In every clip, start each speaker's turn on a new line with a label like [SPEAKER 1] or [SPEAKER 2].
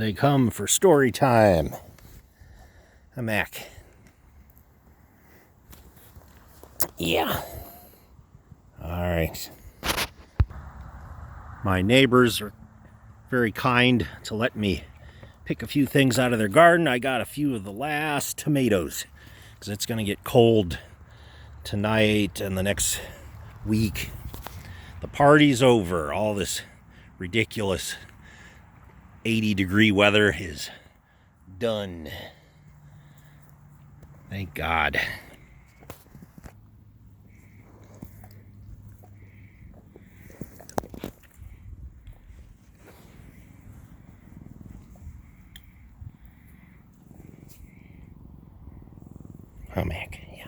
[SPEAKER 1] they come for story time. I'm Mac. Yeah. Alright. My neighbors are very kind to let me pick a few things out of their garden. I got a few of the last tomatoes because it's going to get cold tonight and the next week. The party's over. All this ridiculous 80-degree weather is done. Thank God. Oh, Mac, yeah.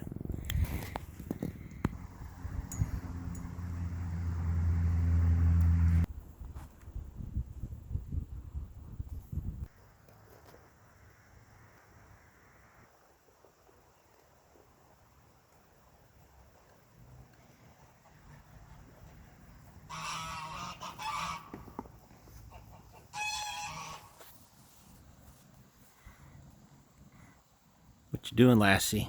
[SPEAKER 1] What you doing, lassie?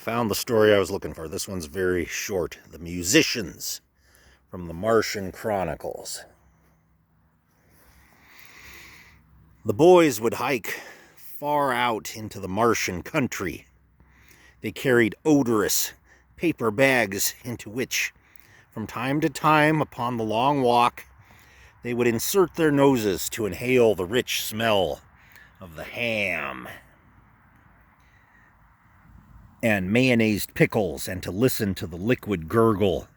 [SPEAKER 1] Found the story I was looking for. This one's very short. The Musicians from the Martian Chronicles. The boys would hike far out into the Martian country. They carried odorous paper bags into which, from time to time upon the long walk, they would insert their noses to inhale the rich smell of the ham and mayonnaised pickles, and to listen to the liquid gurgle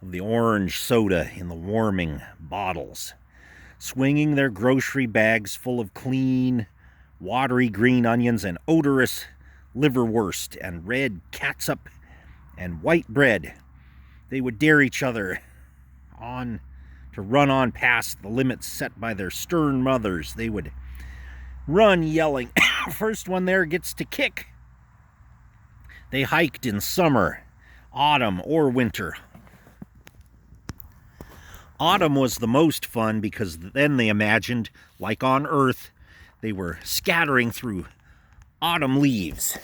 [SPEAKER 1] of the orange soda in the warming bottles, swinging their grocery bags full of clean, watery green onions and odorous liverwurst and red catsup and white bread. They would dare each other on to run on past the limits set by their stern mothers. They would run yelling, "First one there gets to kick." They hiked in summer, autumn, or winter. Autumn was the most fun because then they imagined, like on Earth, they were scattering through autumn leaves.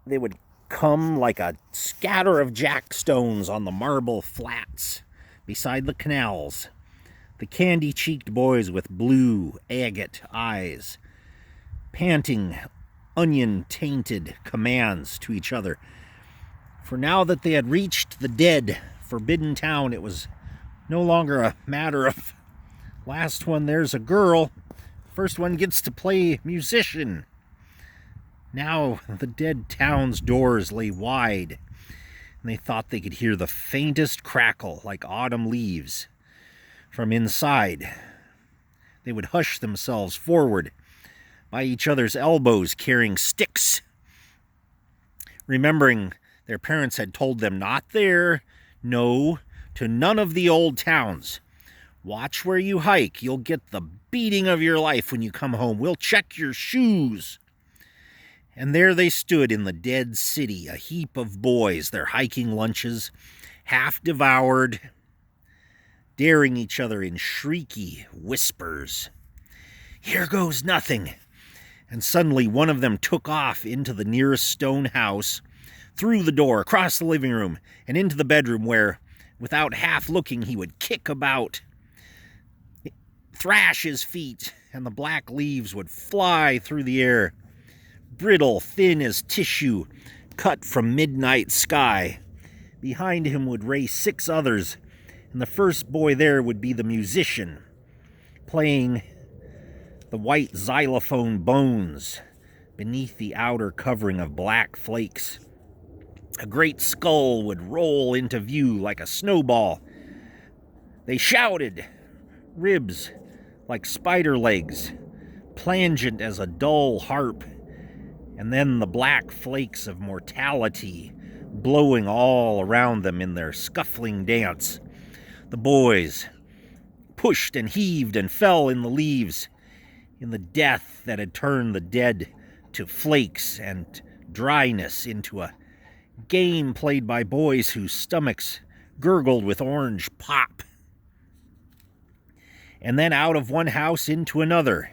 [SPEAKER 1] They would come like a scatter of jackstones on the marble flats beside the canals. The candy-cheeked boys with blue agate eyes, panting onion-tainted commands to each other. For now that they had reached the dead, forbidden town, it was no longer a matter of last one there's a girl, first one gets to play musician. Now the dead town's doors lay wide, and they thought they could hear the faintest crackle like autumn leaves from inside. They would hush themselves forward by each other's elbows, carrying sticks, remembering their parents had told them not there, no, to none of the old towns. Watch where you hike. You'll get the beating of your life when you come home. We'll check your shoes. And there they stood in the dead city, a heap of boys, their hiking lunches half devoured, daring each other in shrieky whispers. Here goes nothing. And suddenly one of them took off into the nearest stone house, through the door, across the living room, and into the bedroom where, without half looking, he would kick about, thrash his feet, and the black leaves would fly through the air, brittle, thin as tissue, cut from midnight sky. Behind him would race 6 others, and the first boy there would be the musician, playing the white xylophone bones beneath the outer covering of black flakes. A great skull would roll into view like a snowball. They shouted, ribs like spider legs, plangent as a dull harp, and then the black flakes of mortality blowing all around them in their scuffling dance. The boys pushed and heaved and fell in the leaves, in the death that had turned the dead to flakes and dryness into a game played by boys whose stomachs gurgled with orange pop. And then out of one house into another,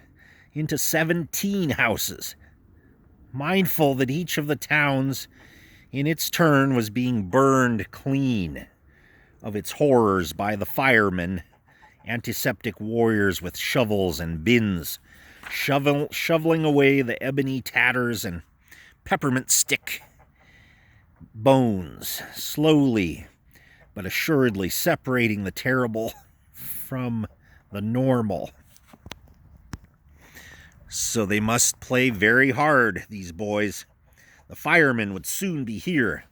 [SPEAKER 1] into 17 houses, mindful that each of the towns in its turn was being burned clean of its horrors by the firemen, antiseptic warriors with shovels and bins, shoveling away the ebony tatters and peppermint stick bones, slowly but assuredly separating the terrible from the normal. So they must play very hard, these boys. The firemen would soon be here.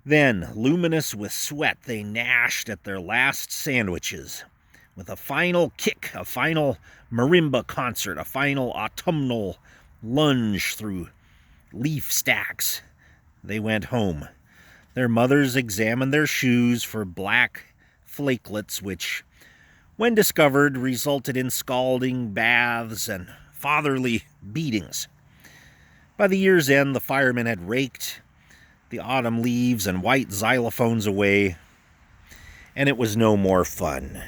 [SPEAKER 1] Then, luminous with sweat, they gnashed at their last sandwiches. With a final kick, a final marimba concert, a final autumnal lunge through leaf stacks, they went home. Their mothers examined their shoes for black flakelets, which, when discovered, resulted in scalding baths and fatherly beatings. By the year's end, the firemen had raked the autumn leaves and white xylophones away, and it was no more fun.